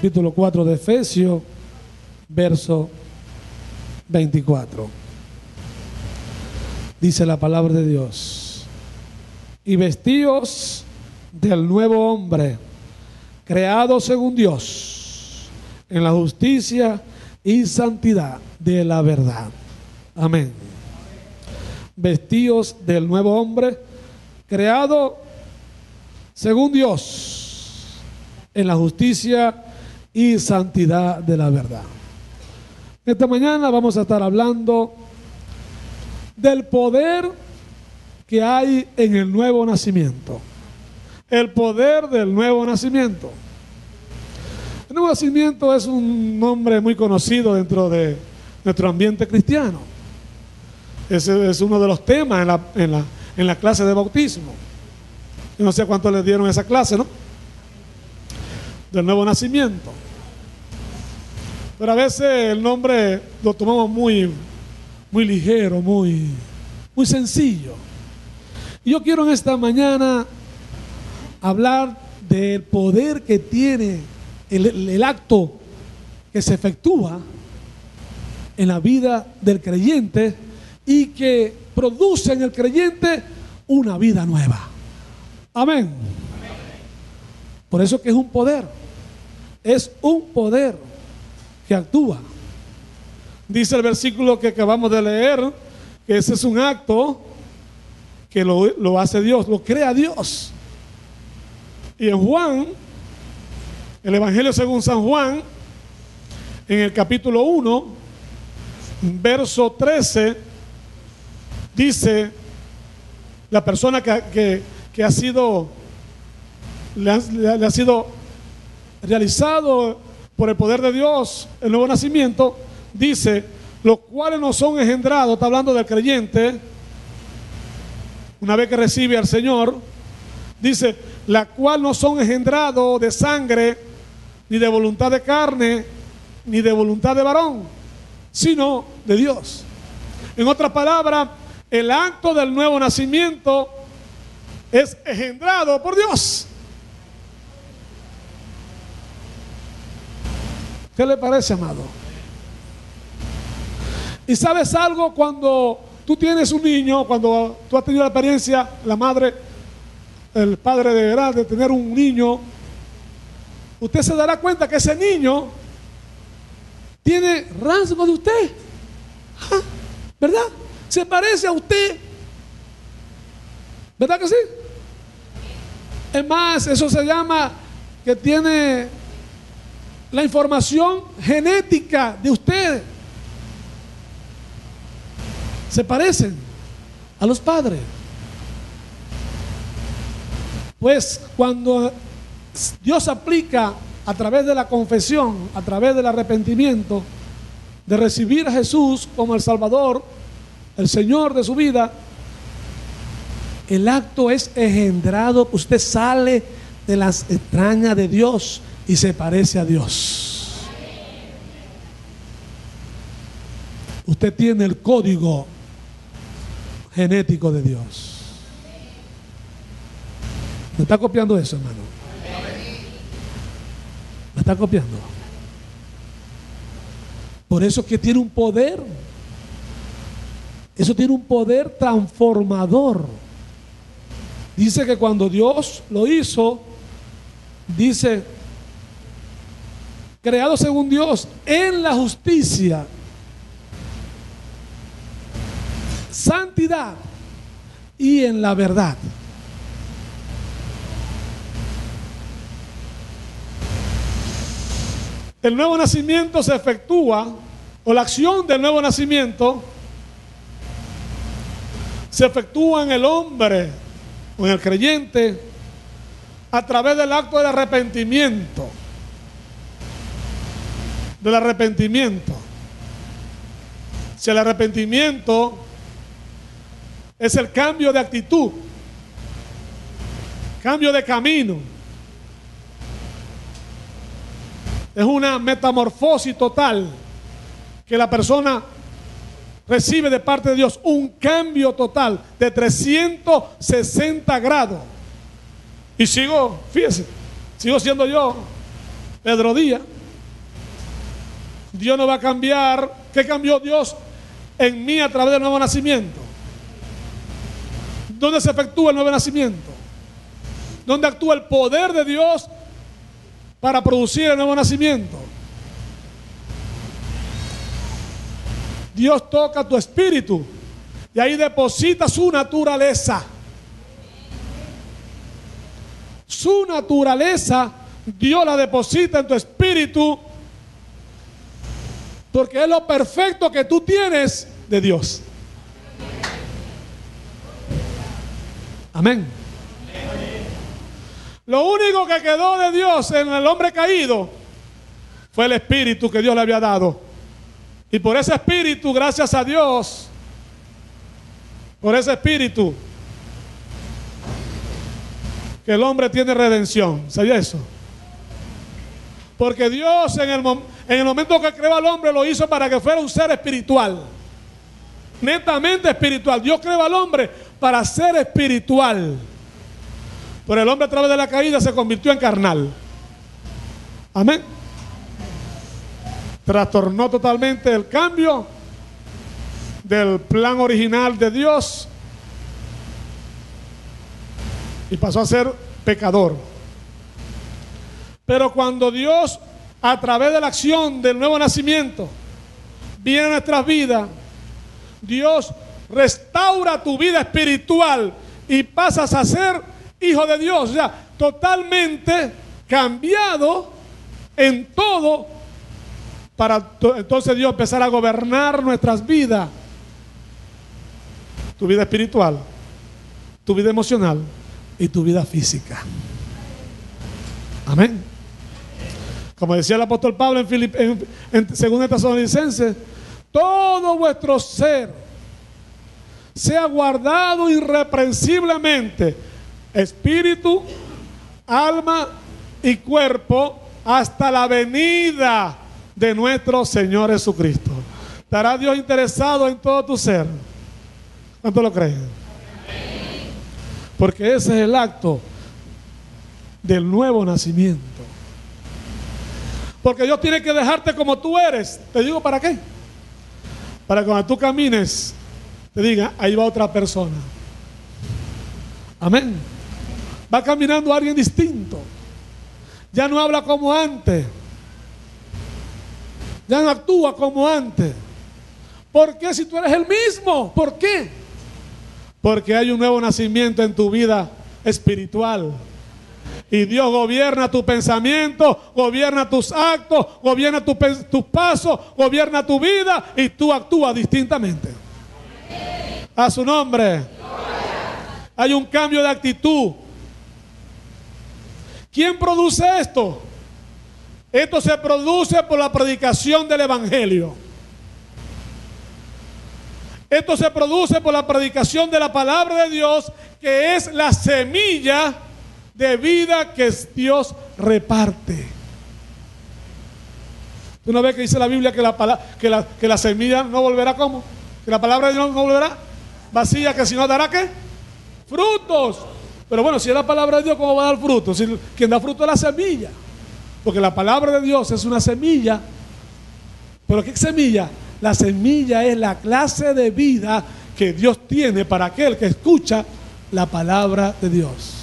capítulo 4 de Efesios, verso 24. Dice la palabra de Dios: y vestíos del nuevo hombre, creado según Dios, en la justicia y santidad de la verdad. Amén. Vestíos del nuevo hombre, creado según Dios, en la justicia y santidad de la verdad. Esta mañana vamos a estar hablando del poder que hay en el nuevo nacimiento. El poder del nuevo nacimiento. El nuevo nacimiento es un nombre muy conocido dentro de nuestro ambiente cristiano. Ese es uno de los temas en la clase de bautismo. Yo no sé cuánto les dieron esa clase, ¿no? Del nuevo nacimiento. Pero a veces el nombre lo tomamos muy ligero, muy sencillo. Y yo quiero en esta mañana hablar del poder que tiene el acto que se efectúa en la vida del creyente y que produce en el creyente una vida nueva. Amén. Por eso que es un poder que actúa. Dice el versículo que acabamos de leer que ese es un acto que lo hace Dios, lo crea Dios. Y en Juan, el Evangelio según San Juan, en el capítulo 1, verso 13, dice: la persona que ha sido, le ha sido realizado por el poder de Dios el nuevo nacimiento, dice: los cuales no son engendrados, está hablando del creyente, una vez que recibe al Señor, dice: la cual no son engendrados de sangre, ni de voluntad de carne, ni de voluntad de varón, sino de Dios. En otras palabras, el acto del nuevo nacimiento es engendrado por Dios. ¿Qué le parece, amado? Y sabes algo, cuando tú tienes un niño, cuando tú has tenido la experiencia, la madre, el padre de verdad, de tener un niño, usted se dará cuenta que ese niño tiene rasgos de usted, ¿verdad? Se parece a usted, ¿verdad que sí? Es más, eso se llama que tiene la información genética de usted. Se parecen a los padres. Pues cuando Dios aplica a través de la confesión, a través del arrepentimiento, de recibir a Jesús como el Salvador, el Señor de su vida, el acto es engendrado. Usted sale de las entrañas de Dios y se parece a Dios. Usted tiene el código genético de Dios. ¿Me está copiando eso, hermano? ¿Me está copiando? Por eso que tiene un poder. Eso tiene un poder transformador. Dice que cuando Dios lo hizo, dice: creado según Dios en la justicia, santidad y en la verdad. El nuevo nacimiento se efectúa, o la acción del nuevo nacimiento se efectúa en el hombre o en el creyente a través del acto del arrepentimiento. Del arrepentimiento. Si el arrepentimiento es el cambio de actitud, cambio de camino, es una metamorfosis total que la persona recibe de parte de Dios, un cambio total de 360 grados. Y sigo, fíjese, sigo siendo yo, Pedro Díaz, Dios no va a cambiar. ¿Qué cambió Dios en mí a través del nuevo nacimiento? ¿Dónde se efectúa el nuevo nacimiento? ¿Dónde actúa el poder de Dios para producir el nuevo nacimiento? Dios toca tu espíritu y ahí deposita su naturaleza. Su naturaleza Dios la deposita en tu espíritu, porque es lo perfecto que tú tienes de Dios. Amén. Lo único que quedó de Dios en el hombre caído fue el espíritu que Dios le había dado. Y por ese espíritu, gracias a Dios, por ese espíritu, que el hombre tiene redención. ¿Sabía eso? Porque Dios en el momento que creó al hombre lo hizo para que fuera un ser espiritual, netamente espiritual. Dios creó al hombre para ser espiritual, pero el hombre a través de la caída se convirtió en carnal. Amén. Trastornó totalmente el cambio del plan original de Dios y pasó a ser pecador. Pero cuando Dios, a través de la acción del nuevo nacimiento, viene a nuestras vidas, Dios restaura tu vida espiritual y pasas a ser hijo de Dios, o sea, totalmente cambiado en todo, para entonces Dios empezar a gobernar nuestras vidas, tu vida espiritual, tu vida emocional y tu vida física. Amén. Como decía el apóstol Pablo en 2 Tesalonicenses, todo vuestro ser sea guardado irreprensiblemente, espíritu, alma y cuerpo, hasta la venida de nuestro Señor Jesucristo. ¿Estará Dios interesado en todo tu ser? ¿Cuánto lo creen? Porque ese es el acto del nuevo nacimiento. Porque Dios tiene que dejarte como tú eres. Te digo, ¿para qué? Para que cuando tú camines te diga, ahí va otra persona. Amén. Va caminando alguien distinto. Ya no habla como antes. Ya no actúa como antes. ¿Por qué si tú eres el mismo? ¿Por qué? Porque hay un nuevo nacimiento en tu vida espiritual. Y Dios gobierna tu pensamiento, gobierna tus actos, gobierna tus pasos, gobierna tu vida y tú actúas distintamente. A su nombre. Hay un cambio de actitud. ¿Quién produce esto? Esto se produce por la predicación del Evangelio. Esto se produce por la predicación de la palabra de Dios, que es la semilla de vida que Dios reparte. ¿Una vez que dice la Biblia que la semilla no volverá como? Que la palabra de Dios no volverá vacía, que si no dará ¿qué? Frutos. Pero bueno, si es la palabra de Dios, ¿cómo va a dar frutos? Si quien da fruto es la semilla. Porque la palabra de Dios es una semilla. ¿Pero qué semilla? La semilla es la clase de vida que Dios tiene para aquel que escucha la palabra de Dios.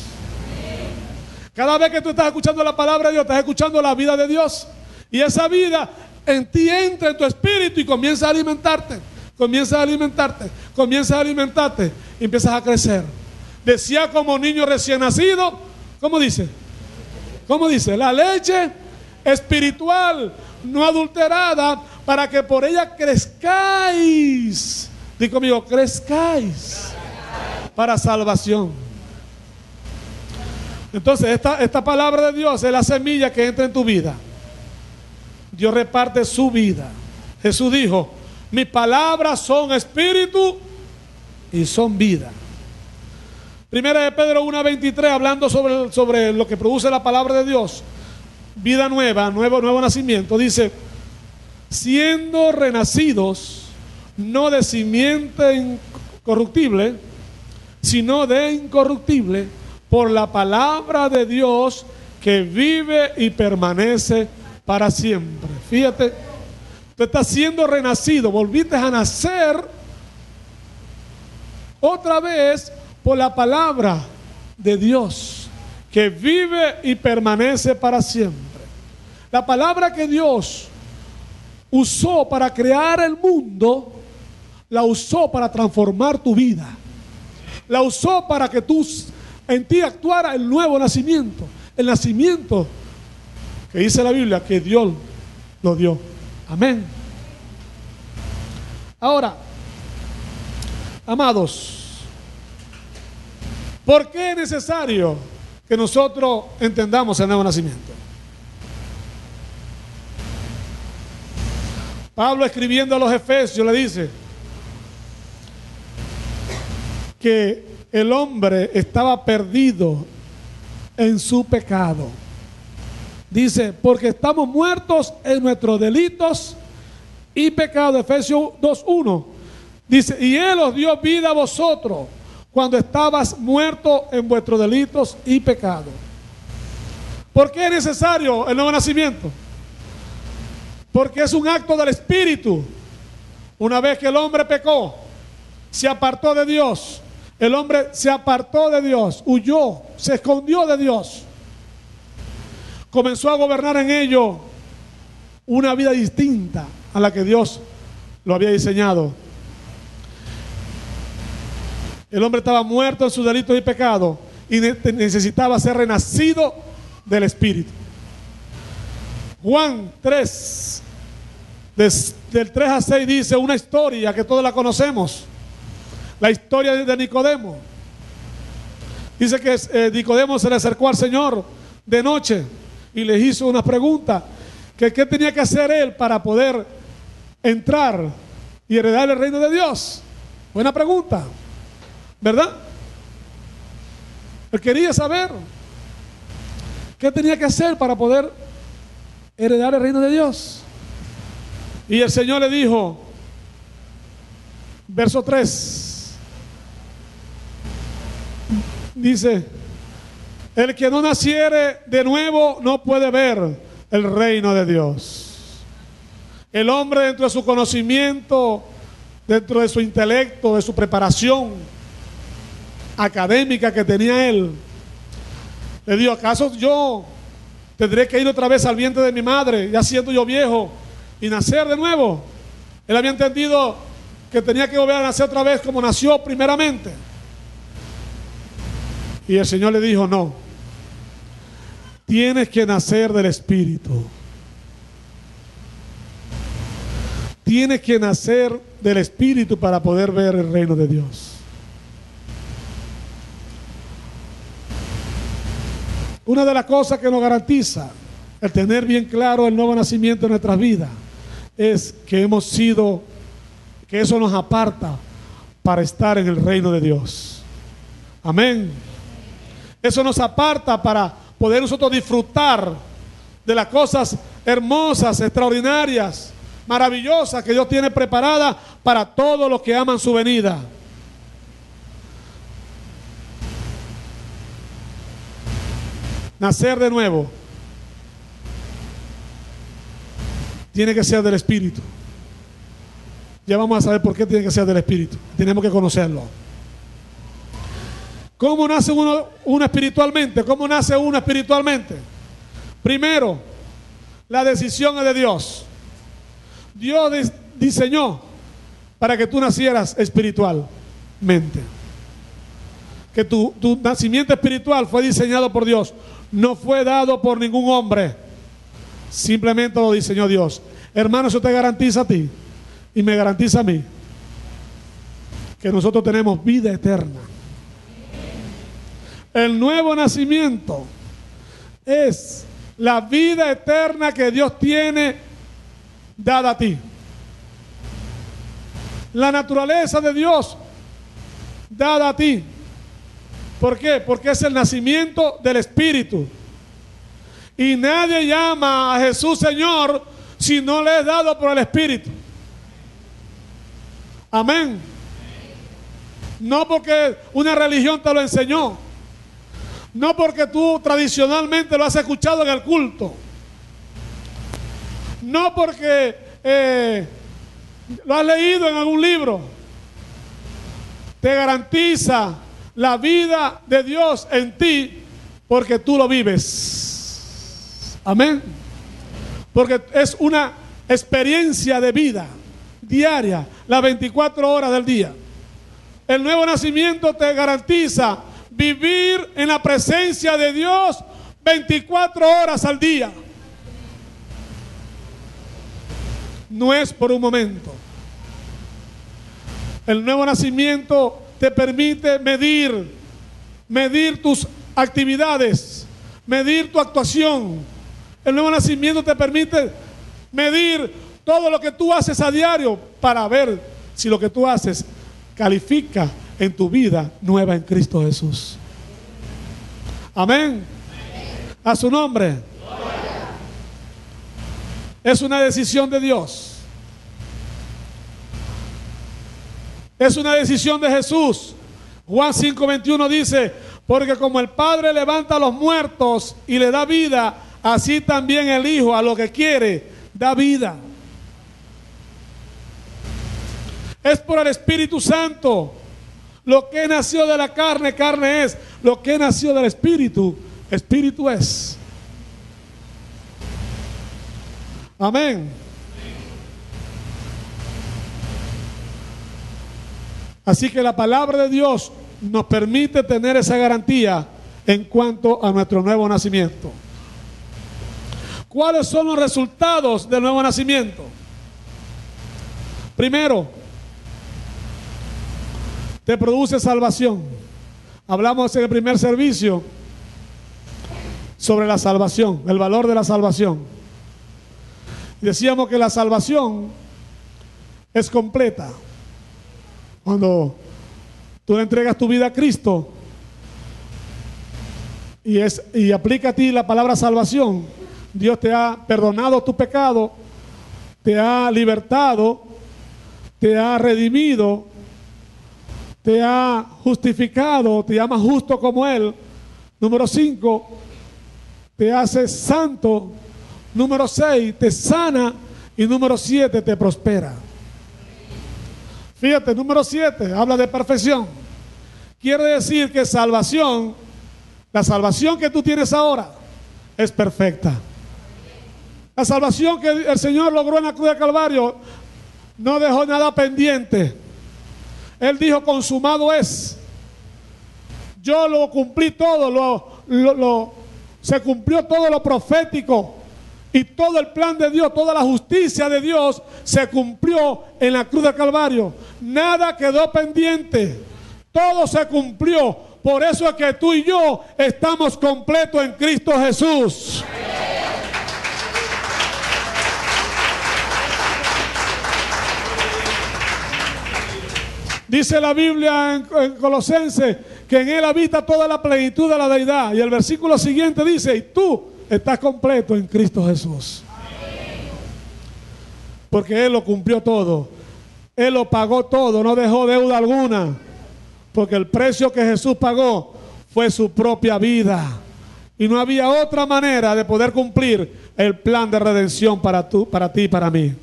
Cada vez que tú estás escuchando la palabra de Dios, estás escuchando la vida de Dios. Y esa vida en ti entra en tu espíritu y comienza a alimentarte. Comienza a alimentarte. Comienza a alimentarte. Y empiezas a crecer. Decía como niño recién nacido. ¿Cómo dice? ¿Cómo dice? La leche espiritual, no adulterada, para que por ella crezcáis. Digo conmigo, crezcáis para salvación. Entonces esta palabra de Dios es la semilla que entra en tu vida. Dios reparte su vida. Jesús dijo, mis palabras son espíritu y son vida. Primera de Pedro 1:23, hablando sobre lo que produce la palabra de Dios, vida nueva, nuevo nacimiento, dice, siendo renacidos no de simiente incorruptible, sino de incorruptible, por la palabra de Dios que vive y permanece para siempre. Fíjate, Tú estás siendo renacido, volviste a nacer otra vez por la palabra de Dios, que vive y permanece para siempre. La palabra que Dios usó para crear el mundo, la usó para transformar tu vida. La usó para que en ti actuara el nuevo nacimiento. El nacimiento que dice la Biblia que Dios lo dio. Amén. Ahora, amados, ¿por qué es necesario que nosotros entendamos el nuevo nacimiento? Pablo, escribiendo a los Efesios, le dice que el hombre estaba perdido en su pecado. Dice, porque estamos muertos en nuestros delitos y pecados. Efesios 2:1 dice, y Él os dio vida a vosotros cuando estabas muertos en vuestros delitos y pecados. ¿Por qué es necesario el nuevo nacimiento? Porque es un acto del Espíritu. Una vez que el hombre pecó, se apartó de Dios, el hombre se apartó de Dios, huyó, se escondió de Dios, comenzó a gobernar en ello una vida distinta a la que Dios lo había diseñado. El hombre estaba muerto en sus delitos y pecados y necesitaba ser renacido del Espíritu. Juan 3, del 3 a 6 dice una historia que todos la conocemos, la historia de Nicodemo. Dice que Nicodemo se le acercó al Señor de noche y le hizo una pregunta, que qué tenía que hacer él para poder entrar y heredar el reino de Dios. Buena pregunta, ¿verdad? Él quería saber qué tenía que hacer para poder heredar el reino de Dios. Y el Señor le dijo, verso 3, dice, el que no naciere de nuevo no puede ver el reino de Dios. El hombre, dentro de su conocimiento, dentro de su intelecto, de su preparación académica que tenía él, le dijo, ¿acaso yo tendré que ir otra vez al vientre de mi madre, ya siendo yo viejo, y nacer de nuevo? Él había entendido que tenía que volver a nacer otra vez como nació primeramente. Y el Señor le dijo, no, tienes que nacer del Espíritu. Tienes que nacer del Espíritu para poder ver el reino de Dios. Una de las cosas que nos garantiza el tener bien claro el nuevo nacimiento en nuestras vidas es que que eso nos aparta para estar en el reino de Dios. Amén. Eso nos aparta para poder nosotros disfrutar de las cosas hermosas, extraordinarias, maravillosas que Dios tiene preparadas para todos los que aman su venida. Nacer de nuevo tiene que ser del Espíritu. Ya vamos a saber por qué tiene que ser del Espíritu. Tenemos que conocerlo. ¿Cómo nace uno espiritualmente? ¿Cómo nace uno espiritualmente? Primero, la decisión es de Dios. Dios diseñó para que tú nacieras espiritualmente. Que tu nacimiento espiritual fue diseñado por Dios. No fue dado por ningún hombre. Simplemente lo diseñó Dios. Hermano, eso te garantiza a ti y me garantiza a mí que nosotros tenemos vida eterna. El nuevo nacimiento es la vida eterna que Dios tiene dada a ti. La naturaleza de Dios dada a ti. ¿Por qué? Porque es el nacimiento del Espíritu. Y nadie llama a Jesús Señor si no le es dado por el Espíritu. Amén. No porque una religión te lo enseñó. No porque tú tradicionalmente lo has escuchado en el culto. No porque lo has leído en algún libro. Te garantiza la vida de Dios en ti porque tú lo vives. Amén. Porque es una experiencia de vida diaria, las 24 horas del día. El nuevo nacimiento te garantiza vivir en la presencia de Dios 24 horas al día. No es por un momento. El nuevo nacimiento te permite medir tus actividades, medir tu actuación. El nuevo nacimiento te permite medir todo lo que tú haces a diario para ver si lo que tú haces califica en tu vida nueva en Cristo Jesús. Amén. A su nombre. Es una decisión de Dios. Es una decisión de Jesús. Juan 5:21 dice: porque como el Padre levanta a los muertos y le da vida, así también el Hijo a lo que quiere da vida. Es por el Espíritu Santo. Lo que nació de la carne, carne es. Lo que nació del Espíritu, Espíritu es. Amén. Así que la palabra de Dios nos permite tener esa garantía en cuanto a nuestro nuevo nacimiento. ¿Cuáles son los resultados del nuevo nacimiento? Primero, te produce salvación. Hablamos en el primer servicio sobre la salvación, el valor de la salvación. Decíamos que la salvación es completa. Cuando tú le entregas tu vida a Cristo y aplica a ti la palabra salvación, Dios te ha perdonado tu pecado, te ha libertado, te ha redimido, te ha justificado, te llama justo como Él. Número 5, te hace santo. Número 6, te sana. Y número 7, te prospera. Fíjate, número 7, habla de perfección. Quiere decir que salvación, la salvación que tú tienes ahora, es perfecta. La salvación que el Señor logró en la cruz de Calvario no dejó nada pendiente. Él dijo: consumado es. Yo lo cumplí todo, se cumplió todo lo profético. Y todo el plan de Dios, toda la justicia de Dios se cumplió en la cruz del Calvario. Nada quedó pendiente. Todo se cumplió. Por eso es que tú y yo estamos completos en Cristo Jesús. Dice la Biblia en Colosenses que en Él habita toda la plenitud de la deidad. Y el versículo siguiente dice: y tú estás completo en Cristo Jesús. Porque Él lo cumplió todo. Él lo pagó todo, no dejó deuda alguna. Porque el precio que Jesús pagó fue su propia vida. Y no había otra manera de poder cumplir el plan de redención para ti y para mí.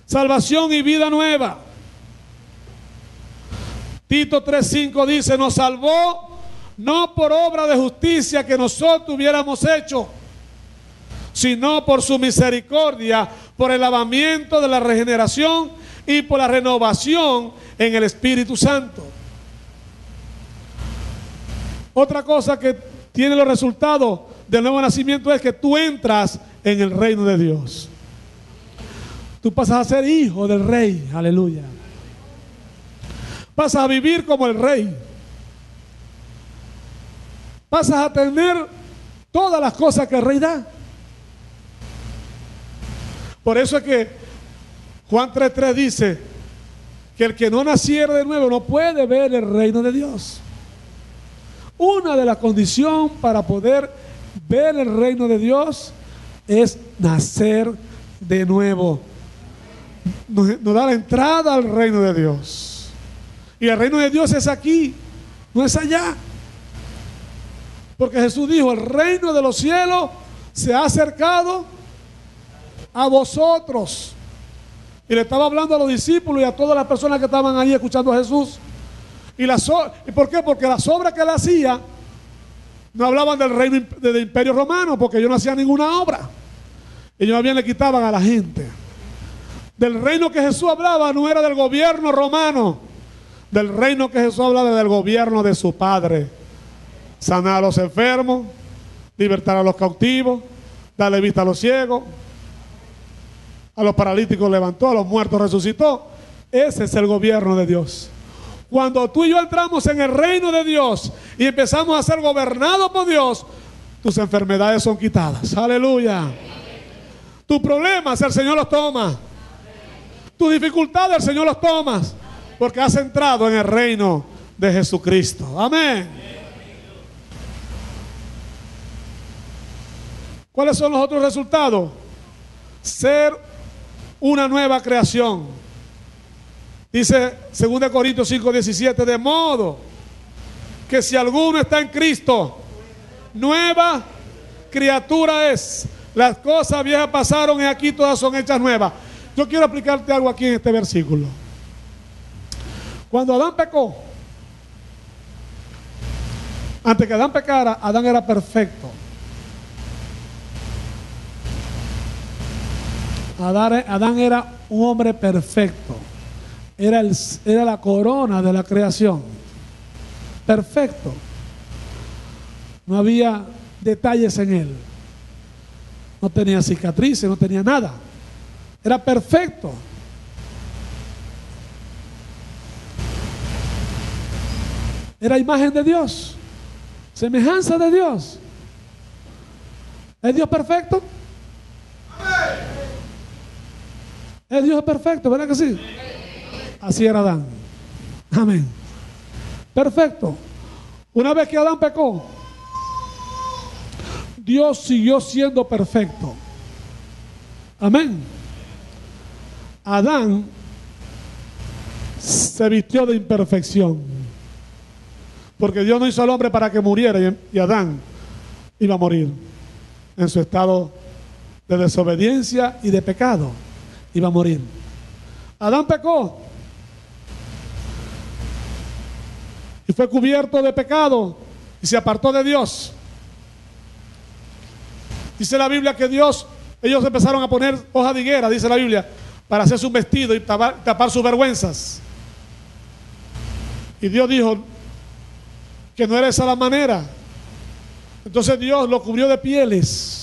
Salvación y vida nueva. Tito 3:5 dice: nos salvó no por obra de justicia que nosotros hubiéramos hecho, sino por su misericordia, por el lavamiento de la regeneración y por la renovación en el Espíritu Santo. Otra cosa que tiene los resultados del nuevo nacimiento es que tú entras en el reino de Dios. Tú pasas a ser hijo del Rey, aleluya. Pasas a vivir como el Rey. Pasas a tener todas las cosas que el Rey da. Por eso es que Juan 3:3 dice que el que no naciera de nuevo no puede ver el reino de Dios. Una de las condiciones para poder ver el reino de Dios es nacer de nuevo. Nos da la entrada al reino de Dios. Y el reino de Dios es aquí, no es allá. Porque Jesús dijo: el reino de los cielos se ha acercado a vosotros. Y le estaba hablando a los discípulos y a todas las personas que estaban ahí escuchando a Jesús. ¿Y por qué? Porque las obras que él hacía no hablaban del reino del imperio romano, porque ellos no hacían ninguna obra. Ellos bien le quitaban a la gente. Del reino que Jesús hablaba no era del gobierno romano. Del reino que Jesús hablaba era del gobierno de su Padre. Sanar a los enfermos, libertar a los cautivos, darle vista a los ciegos, a los paralíticos levantó, a los muertos resucitó. Ese es el gobierno de Dios. Cuando tú y yo entramos en el reino de Dios y empezamos a ser gobernados por Dios, tus enfermedades son quitadas. Aleluya. Tus problemas el Señor los toma. Tus dificultades el Señor los toma, porque has entrado en el reino de Jesucristo. Amén. ¿Cuáles son los otros resultados? Ser una nueva creación. Dice 2 Corintios 5:17, de modo que si alguno está en Cristo, nueva criatura es. Las cosas viejas pasaron y aquí todas son hechas nuevas. Yo quiero aplicarte algo aquí en este versículo. Cuando Adán pecó, antes que Adán pecara, Adán era perfecto. Adán era un hombre perfecto. Era la corona de la creación. Perfecto. No había detalles en él. No tenía cicatrices, no tenía nada. Era perfecto. Era imagen de Dios. Semejanza de Dios. ¿Es Dios perfecto? ¿Es Dios perfecto? ¿Verdad que sí? Así era Adán. Amén. Perfecto. Una vez que Adán pecó, Dios siguió siendo perfecto. Amén. Adán se vistió de imperfección, porque Dios no hizo al hombre para que muriera, y Adán iba a morir en su estado de desobediencia y de pecado. Iba a morir. Adán pecó y fue cubierto de pecado y se apartó de Dios. Dice la Biblia que ellos empezaron a poner hoja de higuera, dice la Biblia, para hacerse un vestido y tapar sus vergüenzas. Y Dios dijo que no era esa la manera. Entonces Dios lo cubrió de pieles,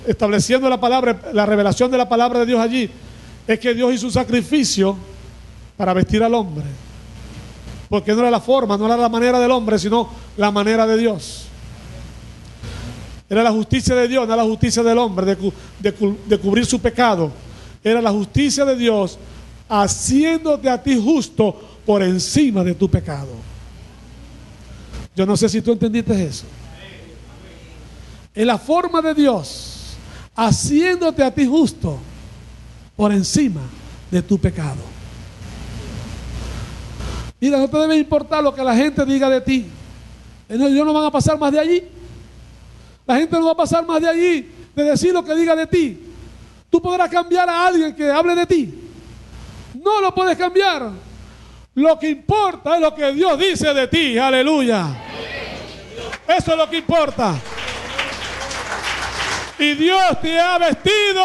estableciendo la palabra, la revelación de la palabra de Dios allí. Es que Dios hizo un sacrificio para vestir al hombre, porque no era la forma, no era la manera del hombre, sino la manera de Dios. Era la justicia de Dios, no era la justicia del hombre de cubrir su pecado. Era la justicia de Dios haciéndote a ti justo por encima de tu pecado. Yo no sé si tú entendiste eso. Es la forma de Dios haciéndote a ti justo por encima de tu pecado. Mira, no te debe importar lo que la gente diga de ti. Ellos no van a pasar más de allí. La gente no va a pasar más de allí, de decir lo que diga de ti. Tú podrás cambiar a alguien que hable de ti. No lo puedes cambiar. Lo que importa es lo que Dios dice de ti. Aleluya. Eso es lo que importa. Y Dios te ha vestido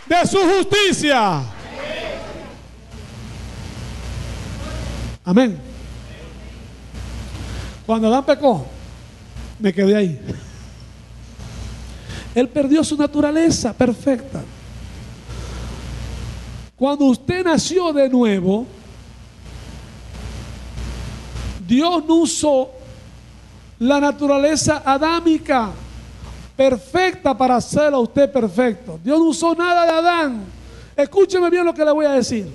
de su justicia. Amén. Cuando Adán pecó, me quedé ahí. Él perdió su naturaleza perfecta. Cuando usted nació de nuevo, Dios no usó la naturaleza adámica perfecta para hacerlo a usted perfecto. Dios no usó nada de Adán. Escúcheme bien lo que le voy a decir.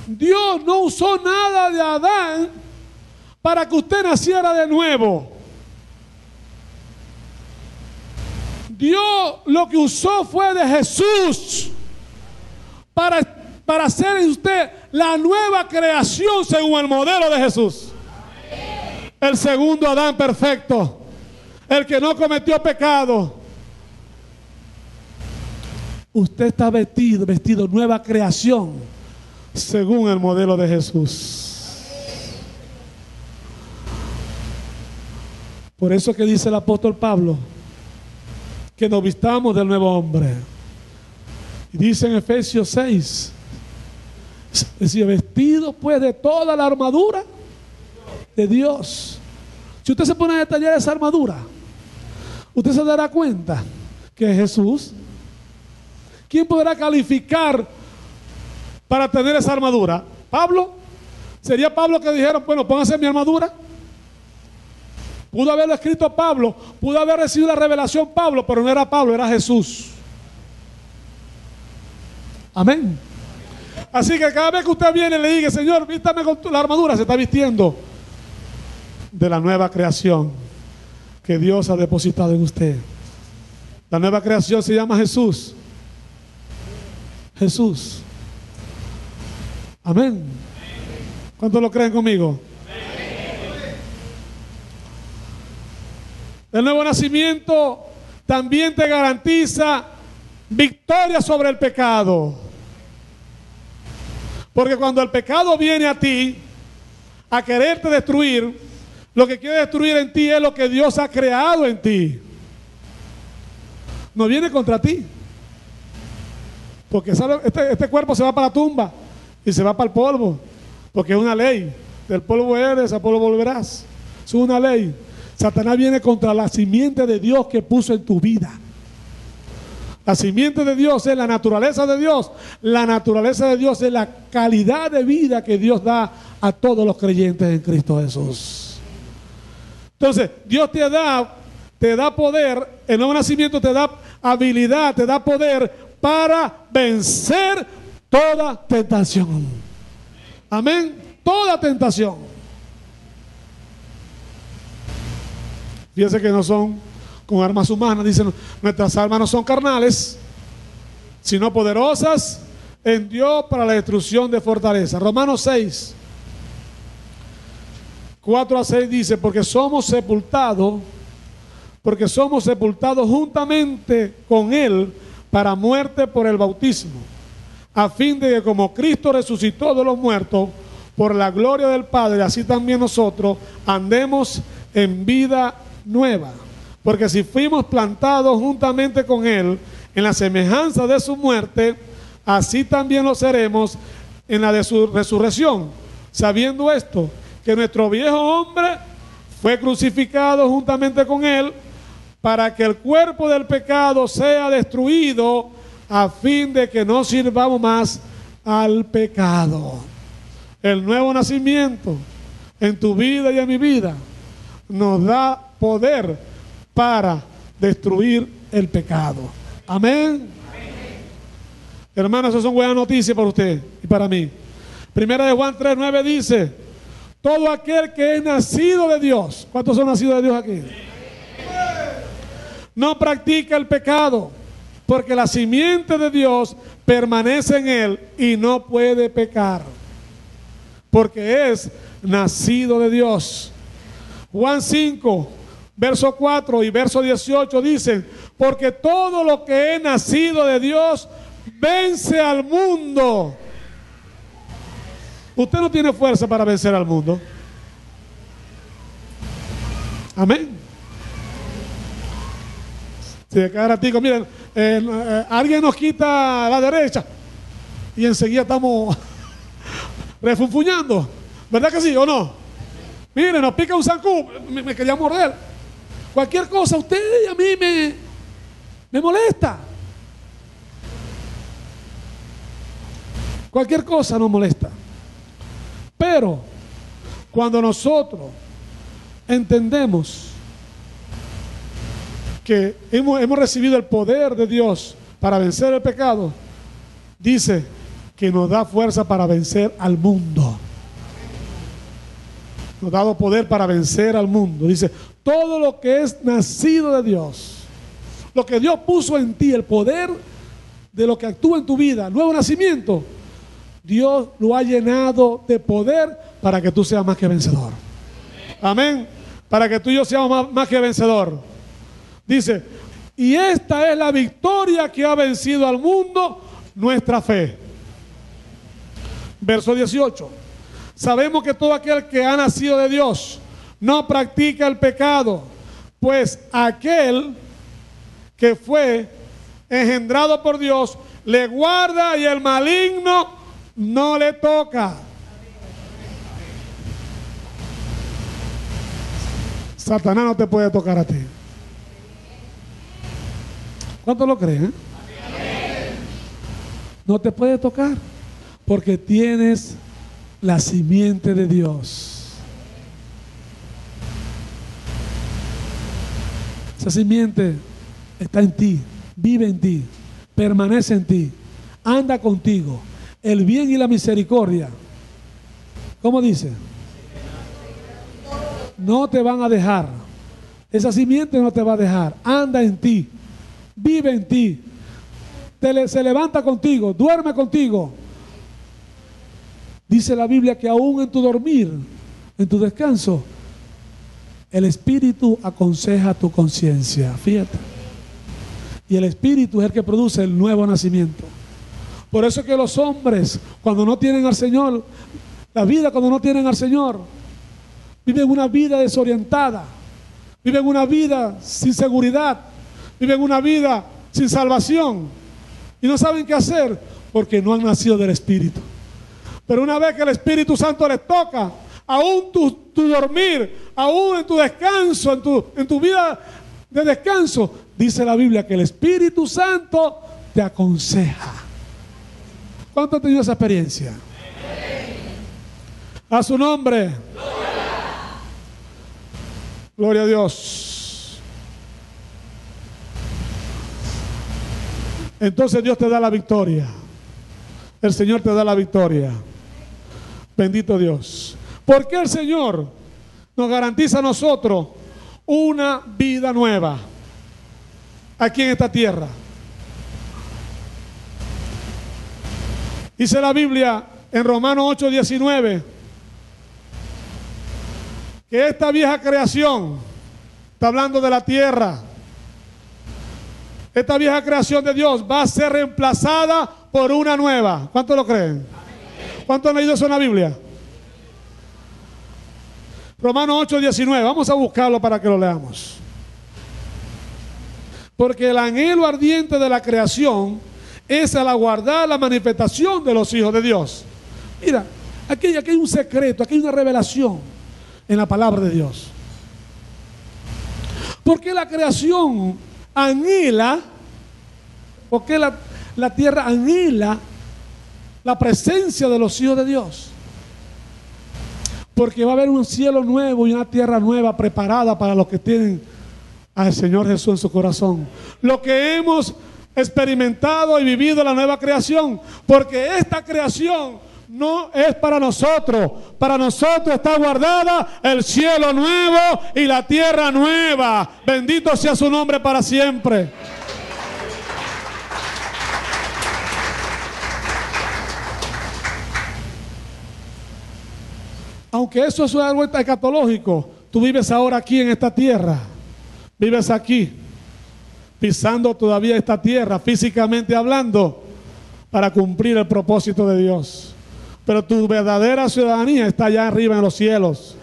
Dios no usó nada de Adán para que usted naciera de nuevo. Dios lo que usó fue de Jesús para hacer en usted la nueva creación según el modelo de Jesús. El segundo Adán perfecto, el que no cometió pecado. usted está vestido nueva creación, según el modelo de Jesús. Por eso que dice el apóstol Pablo, que nos vistamos del nuevo hombre. Y dice en Efesios 6, es decir, vestido pues de toda la armadura de Dios. Si usted se pone a detallar esa armadura, usted se dará cuenta que es Jesús. ¿Quién podrá calificar para tener esa armadura? ¿Pablo? ¿Sería Pablo que dijeron, bueno, pónganse mi armadura? Pudo haberlo escrito Pablo, pudo haber recibido la revelación Pablo, pero no era Pablo, era Jesús. Amén. Así que cada vez que usted viene y le diga, Señor, vístame con la armadura, se está vistiendo de la nueva creación que Dios ha depositado en usted. La nueva creación se llama Jesús. Jesús. Amén. ¿Cuántos lo creen conmigo? El nuevo nacimiento también te garantiza victoria sobre el pecado. Porque cuando el pecado viene a ti a quererte destruir, lo que quiere destruir en ti es lo que Dios ha creado en ti. No viene contra ti. Porque ¿sabe? Este cuerpo se va para la tumba y se va para el polvo. Porque es una ley. Del polvo eres, al polvo volverás. Es una ley. Satanás viene contra la simiente de Dios que puso en tu vida. La simiente de Dios es la naturaleza de Dios. La naturaleza de Dios es la calidad de vida que Dios da a todos los creyentes en Cristo Jesús. Entonces, Dios te da poder, el nuevo nacimiento te da habilidad, te da poder para vencer toda tentación. Amén. Toda tentación. Fíjense que no son con armas humanas, dicen, nuestras armas no son carnales, sino poderosas en Dios para la destrucción de fortalezas. Romanos 6, 4 a 6 dice, porque somos sepultados juntamente con Él para muerte por el bautismo, a fin de que como Cristo resucitó de los muertos por la gloria del Padre, así también nosotros andemos en vida nueva. Porque si fuimos plantados juntamente con Él en la semejanza de su muerte, así también lo seremos en la de su resurrección, sabiendo esto, que nuestro viejo hombre fue crucificado juntamente con Él, para que el cuerpo del pecado sea destruido, a fin de que no sirvamos más al pecado. El nuevo nacimiento en tu vida y en mi vida nos da poder para destruir el pecado. Amén. Hermanos, esas son buenas noticias para usted y para mí. Primera de Juan 3:9 dice, todo aquel que es nacido de Dios. ¿Cuántos son nacidos de Dios aquí? No practica el pecado, porque la simiente de Dios permanece en él y no puede pecar, porque es nacido de Dios. Juan 5, verso 4 y verso 18 dicen, porque todo lo que es nacido de Dios vence al mundo. Usted no tiene fuerza para vencer al mundo. Amén. Si de cada ratico, miren, alguien nos quita a la derecha y enseguida estamos refunfuñando. ¿Verdad que sí o no? Miren, nos pica un zancudo, me quería morder. Cualquier cosa, a usted y a mí me molesta. Cualquier cosa nos molesta. Pero cuando nosotros entendemos que hemos recibido el poder de Dios para vencer el pecado, dice que nos da fuerza para vencer al mundo. Nos ha dado poder para vencer al mundo. Dice, todo lo que es nacido de Dios, lo que Dios puso en ti, el poder de lo que actúa en tu vida, nuevo nacimiento, Dios lo ha llenado de poder para que tú seas más que vencedor. Amén. Para que tú y yo seamos más que vencedor. Dice, Y esta es la victoria que ha vencido al mundo, nuestra fe. Verso 18. Sabemos que todo aquel que ha nacido de Dios no practica el pecado, pues aquel que fue engendrado por Dios le guarda y el maligno no le toca. Satanás no te puede tocar a ti. ¿Cuántos lo creen? No te puede tocar porque tienes la simiente de Dios. Esa simiente está en ti, vive en ti, permanece en ti, anda contigo. El bien y la misericordia, ¿cómo dice? No te van a dejar. Esa simiente no te va a dejar. Anda en ti, vive en ti, se levanta contigo, duerme contigo. Dice la Biblia que aún en tu dormir, en tu descanso, el Espíritu aconseja tu conciencia. Fíjate. Y el Espíritu es el que produce el nuevo nacimiento. Por eso es que los hombres, cuando no tienen al Señor, la vida cuando no tienen al Señor, viven una vida desorientada, viven una vida sin seguridad, viven una vida sin salvación y no saben qué hacer porque no han nacido del Espíritu. Pero una vez que el Espíritu Santo les toca, aún tu dormir, aún en tu descanso, en tu vida de descanso, dice la Biblia que el Espíritu Santo te aconseja. ¿Cuánto han tenido esa experiencia? A su nombre. Gloria a Dios. Entonces Dios te da la victoria. El Señor te da la victoria. Bendito Dios. ¿Por qué el Señor nos garantiza a nosotros una vida nueva aquí en esta tierra? Dice la Biblia en Romanos 8:19 que esta vieja creación, está hablando de la tierra, esta vieja creación de Dios va a ser reemplazada por una nueva. ¿Cuántos lo creen? ¿Cuántos han leído eso en la Biblia? Romanos 8:19, vamos a buscarlo para que lo leamos. Porque el anhelo ardiente de la creación es al aguardar la manifestación de los hijos de Dios. Mira, aquí hay un secreto, aquí hay una revelación en la palabra de Dios. Porque la creación anhela, porque la tierra anhela la presencia de los hijos de Dios. Porque va a haber un cielo nuevo y una tierra nueva preparada para los que tienen al Señor Jesús en su corazón. Lo que hemos experimentado y vivido la nueva creación, porque esta creación no es para nosotros está guardada el cielo nuevo y la tierra nueva. Bendito sea su nombre para siempre. Aunque eso es algo escatológico, tú vives ahora aquí en esta tierra, vives aquí, pisando todavía esta tierra, físicamente hablando, para cumplir el propósito de Dios. Pero tu verdadera ciudadanía está allá arriba en los cielos,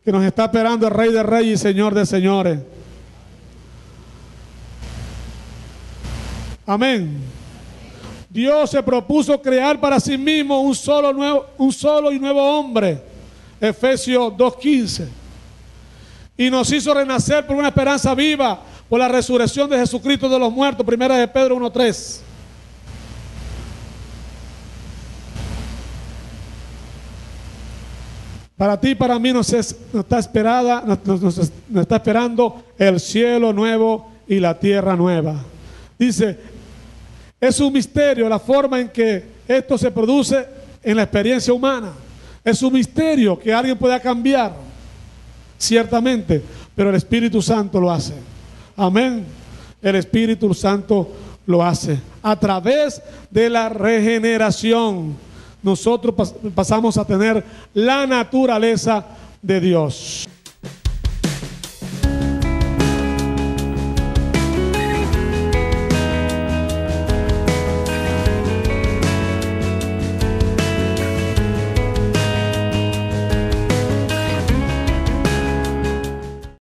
que nos está esperando el Rey de Reyes y Señor de Señores. Amén. Dios se propuso crear para sí mismo un solo y nuevo hombre. Efesios 2:15. Y nos hizo renacer por una esperanza viva, por la resurrección de Jesucristo de los muertos. Primera de Pedro 1:3. Para ti y para mí nos está esperando el cielo nuevo y la tierra nueva. Dice, es un misterio la forma en que esto se produce en la experiencia humana. Es un misterio que alguien pueda cambiar, ciertamente, pero el Espíritu Santo lo hace. Amén. El Espíritu Santo lo hace. A través de la regeneración, nosotros pasamos a tener la naturaleza de Dios.